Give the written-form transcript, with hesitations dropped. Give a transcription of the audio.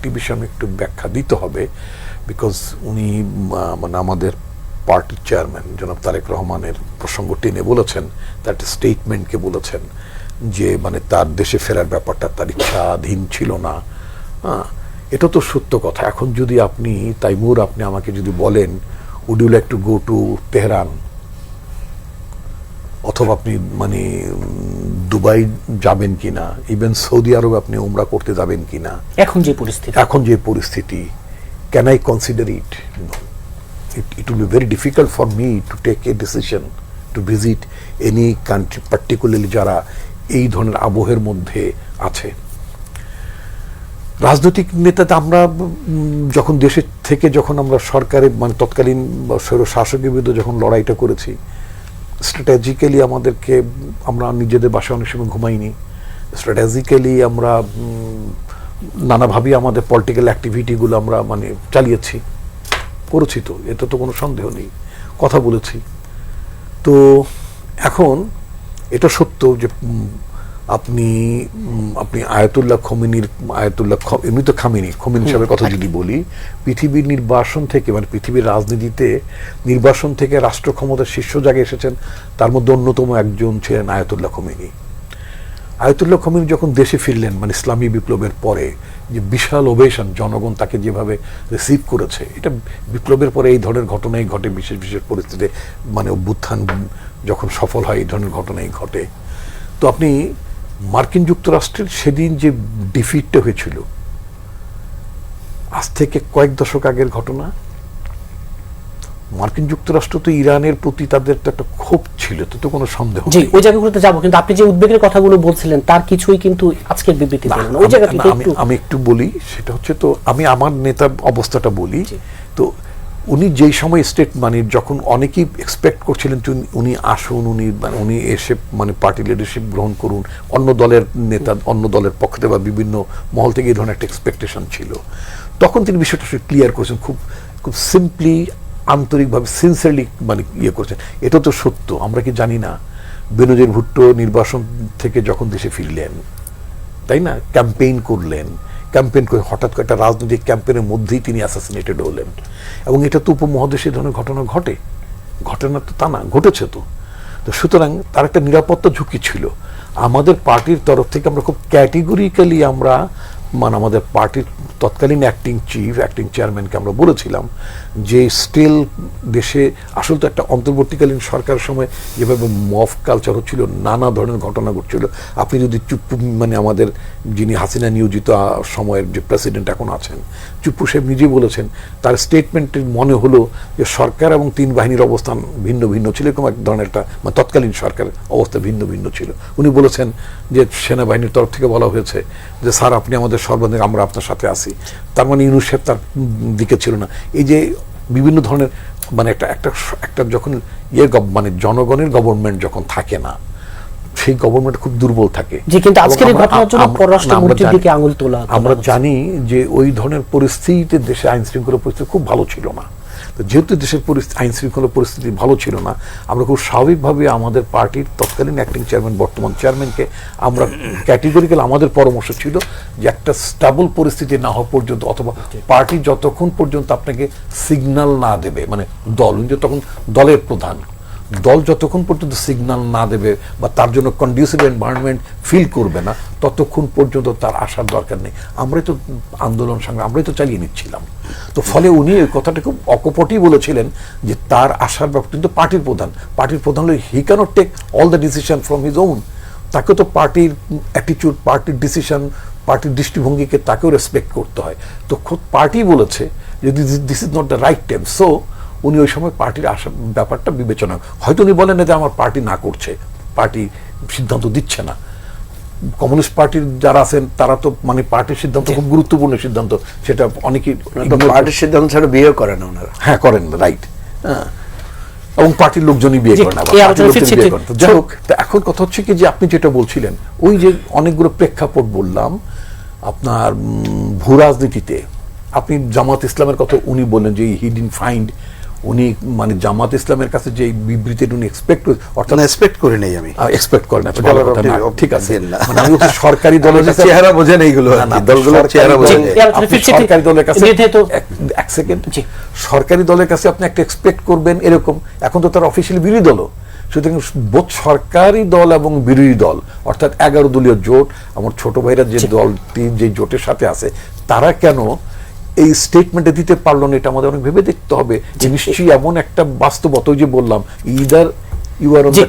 একটি বিষয় আমি একটু ব্যাখ্যা দিতে হবে, বিকজ উনি মানে আমাদের পার্টির চেয়ারম্যান জনাব তারেক রহমানের প্রসঙ্গ টেনে বলেছেন, তার একটা স্টেটমেন্টকে বলেছেন যে মানে তার দেশে ফেরার ব্যাপারটা তার ইচ্ছাধীন ছিল না। এটা তো সত্য কথা। এখন যদি আপনি তাইমুর আপনি আমাকে যদি বলেন would you like to go to Tehran, অথবা আপনি মানে দুবাই যাবেন কিনা, ইভেন সৌদি আরব আপনি উমরা করতে যাবেন কিনা এখন যে পরিস্থিতি, can I consider it? No, it will be very difficult for me to take a decision to visit any country, particularly যারা এই ধরনের আবহের মধ্যে আছে। রাজনৈতিক নেতাতে আমরা যখন দেশের থেকে যখন আমরা সরকারের মানে তৎকালীন শাসকের বিরুদ্ধে যখন লড়াইটা করেছি, স্ট্র্যাটেজিক্যালি আমাদেরকে আমরা নিজেদের বাসায় অনেক সময় ঘুমাইনি, স্ট্র্যাটেজিক্যালি আমরা নানাভাবেই আমাদের পলিটিক্যাল অ্যাক্টিভিটিগুলো আমরা মানে চালিয়েছি, করেছি, তো এতে তো কোনো সন্দেহ নেই, কথা বলেছি। তো এখন এটা সত্য যে আপনি আয়াতুল্লাহ খোমেনির এমনি তো খোমেনি সাহেবের কথা যদি বলি, পৃথিবীর নির্বাসন থেকে মানে পৃথিবীর রাজনীতিতে নির্বাসন থেকে রাষ্ট্র ক্ষমতার শীর্ষ জায়গায় এসেছেন, তার মধ্যে অন্যতম একজন ছিলেন আয়াতুল্লাহ খোমেনি। আয়াতুল্লাহ খোমেনি যখন দেশে ফিরলেন মানে ইসলামী বিপ্লবের পরে, যে বিশাল ওভেশন, জনগণ তাকে যেভাবে রিসিভ করেছে, এটা বিপ্লবের পরে এই ধরনের ঘটনাই ঘটে, বিশেষ বিশেষ পরিস্থিতিতে মানে অভ্যুত্থান যখন সফল হয় এই ধরনের ঘটনাই ঘটে। তো আপনি মার্কিন যুক্তরাষ্ট্রের সেদিন যে ডিফিটটা হয়েছিল, আজ থেকে কয়েক দশক আগের ঘটনা। মার্কিন যুক্তরাষ্ট্র তো ইরানের প্রতি তাদের তো একটা ক্ষোভ ছিল, তো কোনো সন্দেহ নেই। ওই জায়গাগুলোতে যাবো, কিন্তু আপনি যে উদ্বেগের কথাগুলো বলছিলেন তার কিছুই কিন্তু আজকের বিবৃতি না। ওই জায়গাটা আমি একটু বলি, সেটা হচ্ছে তো আমি আমার নেতার অবস্থাটা বলি। তো উনি যেই সময় স্টেট মানে যখন অনেকেই এক্সপেক্ট করছিলেন উনি আসুন, উনি এসে মানে পার্টি লিডারশিপ গ্রহণ করুন, অন্য দলের নেতা অন্য দলের পক্ষ থেকে বা বিভিন্ন মহল থেকে এই ধরনের একটা এক্সপেকটেশন ছিল, তখন তিনি বিষয়টা ক্লিয়ার করেছেন খুব খুব সিম্পলি, আন্তরিকভাবে, সিনসিয়ারলি মানে করছেন। এটা তো সত্য। আমরা কি জানি না বেনজির ভুট্টো নির্বাসন থেকে যখন দেশে ফিরলেন, তাই না, ক্যাম্পেইন করলেন, ক্যাম্পেইন করে হঠাৎ করে একটা রাজনৈতিক ক্যাম্পেইনের মধ্যেই তিনি অ্যাসাসিনেটেড হলেন। এবং এটা তো উপমহাদেশে ধরনের ঘটনা ঘটনা তো তা না, ঘটেছে তো। সুতরাং তার একটা নিরাপত্তা ঝুঁকি ছিল। আমাদের পার্টির তরফ থেকে আমরা খুব ক্যাটেগরিক্যালি আমরা মানে আমাদের পার্টির তৎকালীন অ্যাক্টিং চেয়ারম্যানকে আমরা বলেছিলাম যে স্টিল দেশে আসলে তো একটা অন্তর্বর্তীকালীন সরকারের সময় যেভাবে মফ কালচার হচ্ছিল, নানা ধরনের ঘটনা ঘটছিল। আপনি যদি মানে আমাদের যিনি হাসিনা নিয়োজিত সময়ের যে প্রেসিডেন্ট এখন আছেন, চুপ্পু সাহেব নিজেই বলেছেন, তার স্টেটমেন্টের মনে হলো যে সরকার এবং তিন বাহিনীর অবস্থান ভিন্ন ভিন্ন ছিল, এরকম এক ধরনের একটা মানে তৎকালীন সরকারের অবস্থা ভিন্ন ভিন্ন ছিল। উনি বলেছেন যে সেনাবাহিনীর তরফ থেকে বলা হয়েছে যে স্যার আপনি আমাদের সর্বাধিক, আমরা আপনার সাথে আছি। তার মানে ইউনূস সাহেব তার দিকে ছিল না। এই যে বিভিন্ন ধরনের মানে একটা যখন মানে জনগণের গভর্নমেন্ট যখন থাকে না, সেই গভর্নমেন্ট খুব দুর্বল থাকে। আমরা জানি যে ওই ধরনের পরিস্থিতিতে দেশে আইন শৃঙ্খলা পরিস্থিতি খুব ভালো ছিল না। তো যেহেতু দেশের আইন শৃঙ্খলা পরিস্থিতি ভালো ছিল না, আমরা খুব স্বাভাবিকভাবে আমাদের পার্টির তৎকালীন অ্যাক্টিং চেয়ারম্যান বর্তমান চেয়ারম্যানকে আমরা ক্যাটেগরিক্যাল আমাদের পরামর্শ ছিল যে একটা স্টেবল পরিস্থিতি না হওয়া পর্যন্ত, অথবা পার্টি যতক্ষণ পর্যন্ত আপনাকে সিগন্যাল না দেবে, মানে দল তখন দলের প্রধান, দল যতক্ষণ পর্যন্ত সিগন্যাল না দেবে বা তার জন্য কন্ডিউসিভ এনভায়রনমেন্ট ফিল করবে না, ততক্ষণ পর্যন্ত তার আসার দরকার নেই। আমরাই তো আন্দোলন সংগ্রাম আমরাই তো চালিয়ে নিচ্ছিলাম। তো ফলে উনি ওই কথাটা খুব অকপটই বলেছিলেন যে তার আসার ব্যাপার, কিন্তু পার্টির প্রধান হলে he cannot take all the decision from his own. তাকে তো পার্টির অ্যাটিটিউড, পার্টির ডিসিশন, পার্টির দৃষ্টিভঙ্গিকে তাকেও রেসপেক্ট করতে হয়। তো খুব পার্টি বলেছে যে this is not the right time. So উনি ওই সময় পার্টির আসার ব্যাপারটা বিবেচনা, হয়তো উনি বলেন না যে আমার পার্টি না করছে, পার্টি সিদ্ধান্ত দিচ্ছে না। কমিউনিস্ট পার্টির যারা আছেন তারা তো মানে পার্টির সিদ্ধান্ত খুব গুরুত্বপূর্ণ সিদ্ধান্ত, সেটা অনেকেই পার্টির সিদ্ধান্ত ছাড়া বিয়ে করেন না ওনারা। হ্যাঁ, করেন না, রাইট। হ্যাঁ, এবং পার্টির লোকজনই বিয়ে করেন। যাই হোক, এখন কথা হচ্ছে কি যে আপনি যেটা বলছিলেন, ওই যে অনেকগুলো প্রেক্ষাপট বললাম আপনার ভূ রাজনীতিতে, আপনি জামাত ইসলামের কথা উনি বললেন যে হি ডিডন্ট ফাইন্ড উনি মানে জামাত ইসলামের কাছে যে বিবৃতি উনি এক্সপেক্ট অর্থাৎ এক্সপেক্ট করি নাই আমি এক্সপেক্ট করেন ওটা ভালো আবার কথা না, আপনি ঠিক আছে দেন না। মানে আমি বলছি সরকারি দলের কাছে চেহারা বোঝেন এইগুলো না, না, দলগুলোর সরকারি চেহারা বোঝেন দলের- জি, আপনি ফিরছি, সরকারি দলের কাছে নির্ধারিত- এক সেকেন্ড জি। সরকারি দলের কাছে আপনি একটা এক্সপেক্ট করবেন এরকম, এখন তো তার অফিসিয়ালি বিরোধী দলও, সুতরাং বোধ সরকারি দল এবং বিরোধী দল অর্থাৎ 11 দলীয় জোট, আমার ছোট ভাইরা যে দলটি যে জোটের সাথে আছে তারা কেন এই স্টেটমেন্টে দিতে পারলো না, এটা আমাদের অনেক ভেবে দেখতে হবে। যে নিশ্চয়ই এমন একটা বাস্তবতা, ওই যে বললাম either you are on G. The